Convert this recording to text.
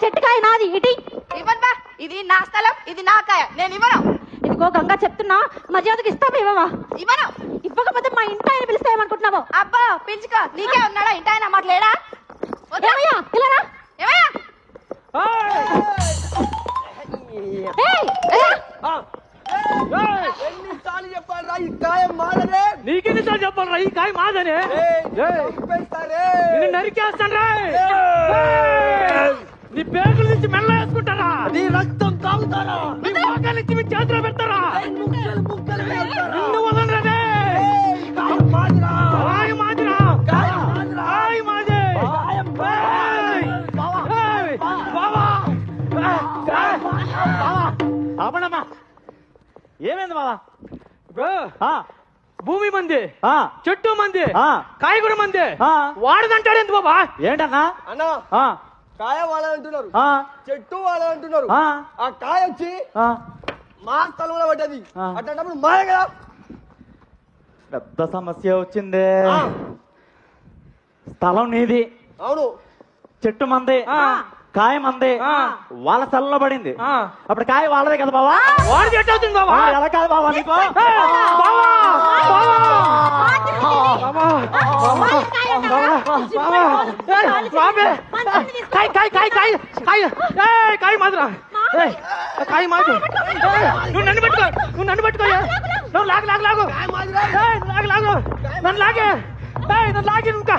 చెట్టుకాయ నాది ఇటీ. ఇవ్వను బా, ఇది నా స్థలం, ఇది నా కాయ, నేను ఇవ్వను. ఇదిగో గంగా చెప్తున్నా, మర్యాదకి ఇస్తావా ఇవ్వవా? ఇవ్వను. ఇవ్వకపోతే మా ఇంటి ఆయన పిలిస్తే ఏమనుకుంటున్నావు? అబ్బా పిలుచుకో, నీకే ఉన్నాడా ఇంటి ఆయన, మాకు లేడా? ఏమయ్యా ఇలా రా. ఏమయ్యా ఎన్నిసార్లు చెప్పాలరా ఈ కాయ మాదనే? నీకెన్నిసార్లు చెప్పాలరా ఈ కాయ మాదనే? నిన్ను నరికేస్తాను రా. నీ పేగుల నుంచి మెల్ల వేసుకుంటారా? నీ రక్తం తాగుతారా? నీ మోకాల నుంచి మీ చేతిలో పెడతారా? ముక్కలు ముక్కలు వేస్తారా? నిన్ను వదలరే. కాయ మాదిరా, కాయ మాదిరా, కాయ మాదిరా, కాయ మాదే. ఆపడమ్మా, ఏమైంది బావా? భూమి మంది, చెట్టు మంది, ఆ. కాయ కూడా మంది. ఆ. వాడదంటాడు ఎందుకు బాబా? ఏంటన్నా? అన్నా ఆ, కాయ వాళ్ళంటున్నారు, ఆ, చెట్టు వాళ్ళంటున్నారు. ఆ, ఆ కాయ వచ్చి ఆ. మా స్థలంలో పడ్డది. ఆ. అట్లాంటప్పుడు మాయ కదా. పెద్ద సమస్య వచ్చింది. ఆ. స్థలం నీది, అవును. చెట్టు మంది, ఆ. కాయ మంది, ఆ. వాళ్ళ స్థలంలో పడింది. ఆ. అప్పుడు కాయ వాళ్ళదే కదా బావా? వాడు చెట్టు అవుతుంది బాబా. ఆ, ఎలా కాదు బావా నీకు? బావా, బావా, కాయ కాయ కాయ కాయ కాయ కాయ మాదిరా. కాయ మాది. నువ్వు నన్ను పెట్టుకో, నువ్వు నన్ను పెట్టుకోయా. నువ్వు లాగు లాగు లాగు లాగు లాగు, నన్ను లాగే, నన్ను లాగే ఇంకా.